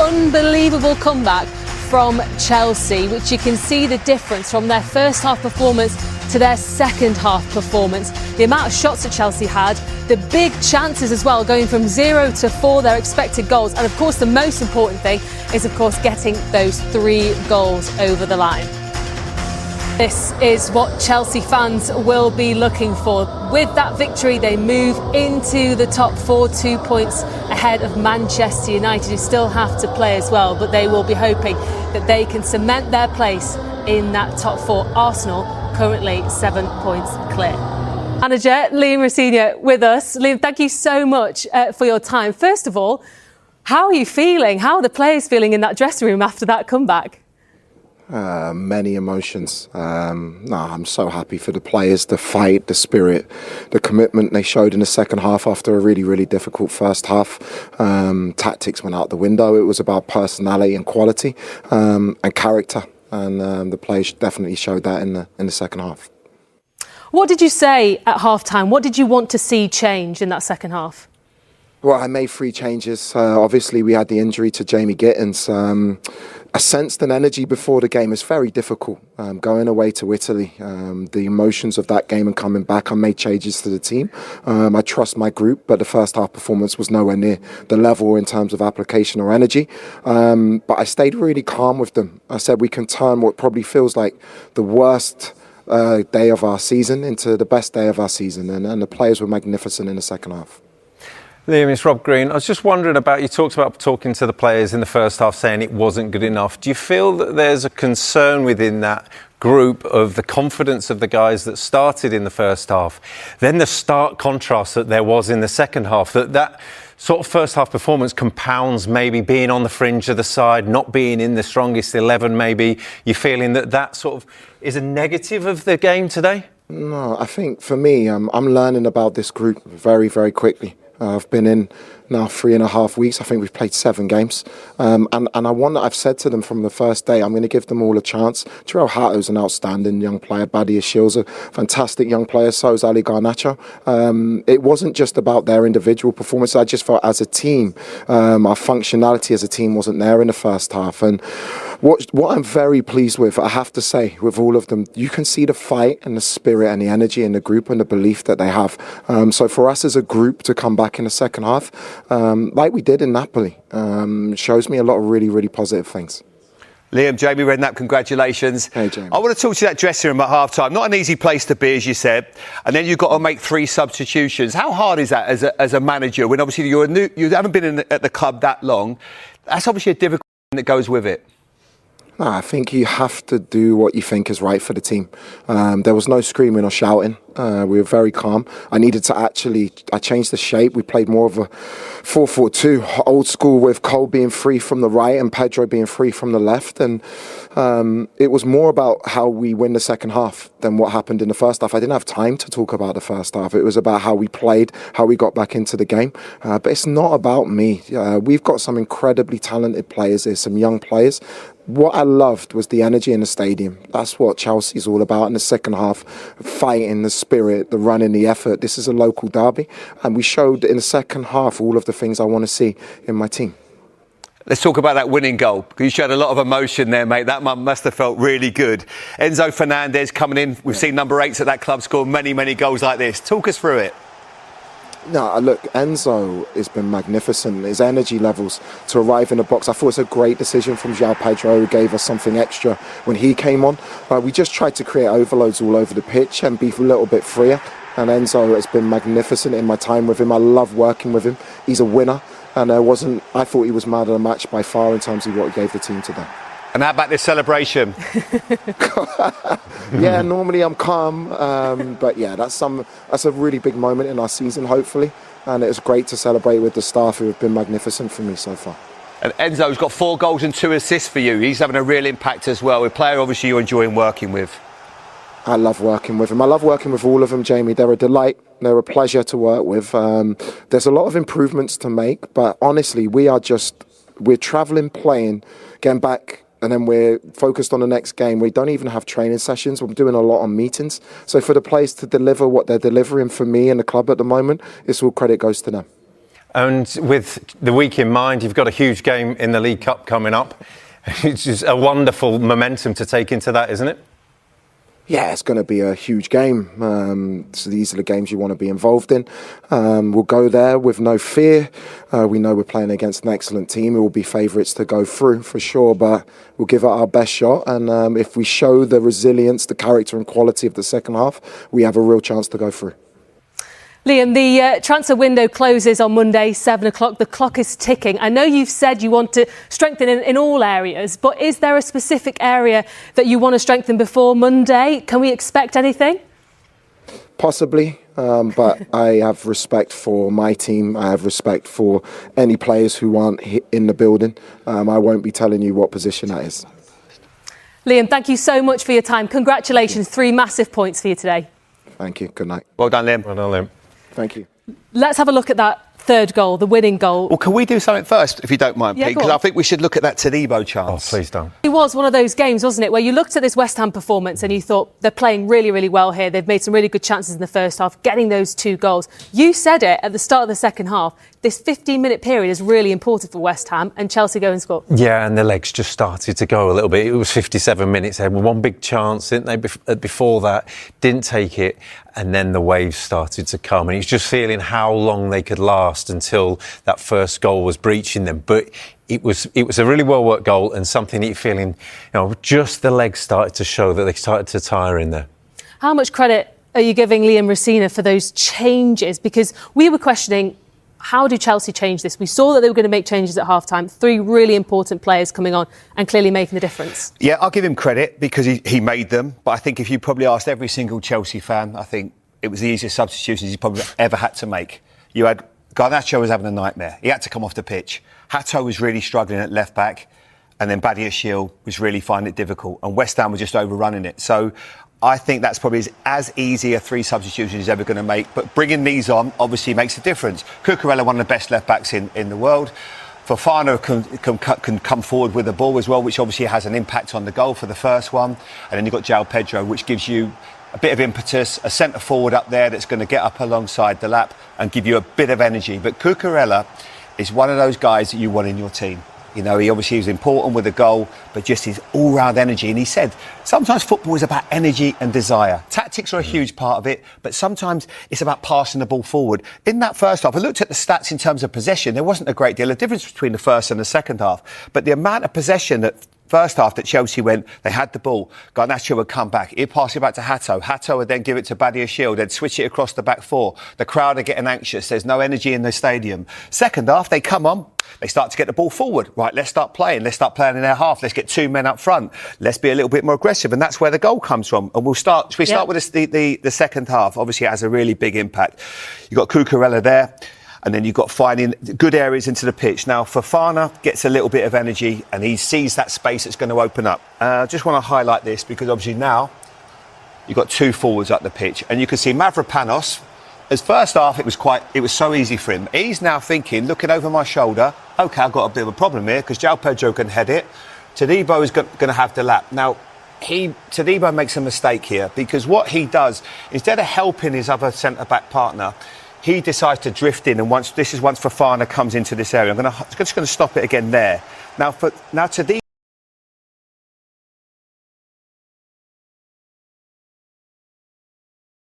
unbelievable comeback from Chelsea, which you can see the difference from their first half performance to their second half performance. The amount of shots that Chelsea had, the big chances as well, going from 0 to 4, their expected goals. And of course, the most important thing is, of course, getting those 3 goals over the line. This is what Chelsea fans will be looking for. With that victory, they move into the top 4, 2 points ahead of Manchester United, who still have to play as well, but they will be hoping that they can cement their place in that top 4. Arsenal currently 7 points clear. Manager Liam Rosenior with us. Liam, thank you so much for your time. First of all, how are you feeling? How are the players feeling in that dressing room after that comeback? Many emotions. I'm so happy for the players, the fight, the spirit, the commitment they showed in the second half after a really, really difficult first half. Tactics went out the window. It was about personality and quality and character. And the players definitely showed that in the second half. What did you say at half-time? What did you want to see change in that second half? Well, I made 3 changes. Obviously, we had the injury to Jamie Gittins. I sensed an energy before the game. It's very difficult going away to Italy. The emotions of that game and coming back, I made changes to the team. I trust my group, but the first half performance was nowhere near the level in terms of application or energy. But I stayed really calm with them. I said we can turn what probably feels like the worst day of our season into the best day of our season. And the players were magnificent in the second half. Liam, it's Rob Green. I was just wondering you talked about talking to the players in the first half saying it wasn't good enough. Do you feel that there's a concern within that group of the confidence of the guys that started in the first half, then the stark contrast that there was in the second half, that sort of first half performance compounds maybe being on the fringe of the side, not being in the strongest 11 maybe? You're feeling that sort of is a negative of the game today? No, I think for me, I'm learning about this group very, very quickly. I've been in now 3.5 weeks. I think we've played 7 games. And I've said to them from the first day, I'm going to give them all a chance. Jarell Hato's an outstanding young player. Badia Shields a fantastic young player. So is Ali Garnacho. It wasn't just about their individual performance. I just felt as a team, our functionality as a team wasn't there in the first half. And what I'm very pleased with, I have to say, with all of them, you can see the fight and the spirit and the energy in the group and the belief that they have. So for us as a group to come back in the second half, like we did in Napoli, shows me a lot of really, really positive things. Liam, Jamie Redknapp, congratulations. Hey, Jamie. I want to talk to you that dressing room at half-time. Not an easy place to be, as you said. And then you've got to make 3 substitutions. How hard is that as a manager when obviously you haven't been at the club that long? That's obviously a difficult thing that goes with it. No, I think you have to do what you think is right for the team. There was no screaming or shouting. We were very calm. I changed the shape. We played more of a 4-4-2, old school, with Cole being free from the right and Pedro being free from the left. And it was more about how we win the second half than what happened in the first half. I didn't have time to talk about the first half. It was about how we played, how we got back into the game. But it's not about me. We've got some incredibly talented players. There's some young players. What I loved was the energy in the stadium. That's what Chelsea's all about in the second half. Fighting, the spirit, the running, the effort. This is a local derby. And we showed in the second half all of the things I want to see in my team. Let's talk about that winning goal, because you showed a lot of emotion there, mate. That must have felt really good. Enzo Fernandez coming in. We've seen number 8s at that club score many, many goals like this. Talk us through it. No, look, Enzo has been magnificent. His energy levels to arrive in the box. I thought it was a great decision from João Pedro, who gave us something extra when he came on. We just tried to create overloads all over the pitch and be a little bit freer. And Enzo has been magnificent in my time with him. I love working with him. He's a winner. And I thought he was man of the match by far in terms of what he gave the team today. And how about this celebration? Yeah, normally I'm calm, but yeah, that's a really big moment in our season, hopefully, and it was great to celebrate with the staff who have been magnificent for me so far. And Enzo's got 4 goals and 2 assists for you. He's having a real impact as well. A player obviously you're enjoying working with. I love working with him. I love working with all of them, Jamie. They're a delight. They're a pleasure to work with. There's a lot of improvements to make, but honestly, we're travelling, playing, getting back, and then we're focused on the next game. We don't even have training sessions. We're doing a lot on meetings. So for the players to deliver what they're delivering for me and the club at the moment, it's all credit goes to them. And with the week in mind, you've got a huge game in the League Cup coming up. It's just a wonderful momentum to take into that, isn't it? Yeah, it's going to be a huge game. So these are the games you want to be involved in. We'll go there with no fear. We know we're playing against an excellent team. It will be favourites to go through for sure, but we'll give it our best shot. And if we show the resilience, the character and quality of the second half, we have a real chance to go through. Liam, the transfer window closes on Monday, 7 o'clock. The clock is ticking. I know you've said you want to strengthen in all areas, but is there a specific area that you want to strengthen before Monday? Can we expect anything? Possibly, but I have respect for my team. I have respect for any players who aren't in the building. I won't be telling you what position that is. Liam, thank you so much for your time. Congratulations. 3 massive points for you today. Thank you. Good night. Well done, Liam. Well done, Liam. Thank you. Let's have a look at that third goal, the winning goal. Well, can we do something first, if you don't mind, Yeah, Pete? go Because on. I think we should look at that Todibo chance. Oh, please don't. It was one of those games, wasn't it, where you looked at this West Ham performance and you thought they're playing really, really well here. They've made some really good chances in the first half, getting those 2 goals. You said it at the start of the second half. This 15-minute period is really important for West Ham, and Chelsea go and score. Yeah, and the legs just started to go a little bit. It was 57 minutes. They had one big chance, didn't they, before that? Didn't take it. And then the waves started to come. And he's just feeling how long they could last until that first goal was breaching them. But it was a really well-worked goal and something that you're feeling, just the legs started to show that they started to tire in there. How much credit are you giving Liam Rosenior for those changes? Because we were questioning, how do Chelsea change this? We saw that they were going to make changes at half-time. 3 really important players coming on and clearly making the difference. Yeah, I'll give him credit because he made them. But I think if you probably asked every single Chelsea fan, I think it was the easiest substitutions he probably ever had to make. You had Garnacho was having a nightmare. He had to come off the pitch. Hato was really struggling at left-back. And then Badiashile was really finding it difficult. And West Ham was just overrunning it. So I think that's probably as easy a 3 substitutions he's ever going to make. But bringing these on obviously makes a difference. Cucurella, one of the best left-backs in the world. Fofana can come forward with the ball as well, which obviously has an impact on the goal for the first one. And then you've got João Pedro, which gives you a bit of impetus, a centre-forward up there that's going to get up alongside the lap and give you a bit of energy. But Cucurella is one of those guys that you want in your team. He obviously was important with the goal, but just his all-round energy. And he said, sometimes football is about energy and desire. Tactics are a huge part of it, but sometimes it's about passing the ball forward. In that first half, I looked at the stats in terms of possession. There wasn't a great deal of difference between the first and the second half. But the amount of possession that first half that Chelsea went, they had the ball. Garnacho would come back. He'd pass it back to Hato. Hato would then give it to Badiashile. They'd switch it across the back 4. The crowd are getting anxious. There's no energy in the stadium. Second half, they come on. They start to get the ball forward. Right, let's start playing. Let's start playing in their half. Let's get 2 men up front. Let's be a little bit more aggressive. And that's where the goal comes from. And we'll start. Should we start with the second half? Obviously, it has a really big impact. You've got Cucurella there. And then you've got finding good areas into the pitch. Now, Fofana gets a little bit of energy and he sees that space that's going to open up. I just want to highlight this because obviously now you've got 2 forwards up the pitch. And you can see Mavropanos, as first half, it was so easy for him. He's now thinking, looking over my shoulder, OK, I've got a bit of a problem here because João Pedro can head it. Todibo is going to have the lap. Now, Todibo makes a mistake here because what he does, instead of helping his other centre-back partner, he decides to drift in, and once Fofana comes into this area, I'm just going to stop it again there. Now Todibo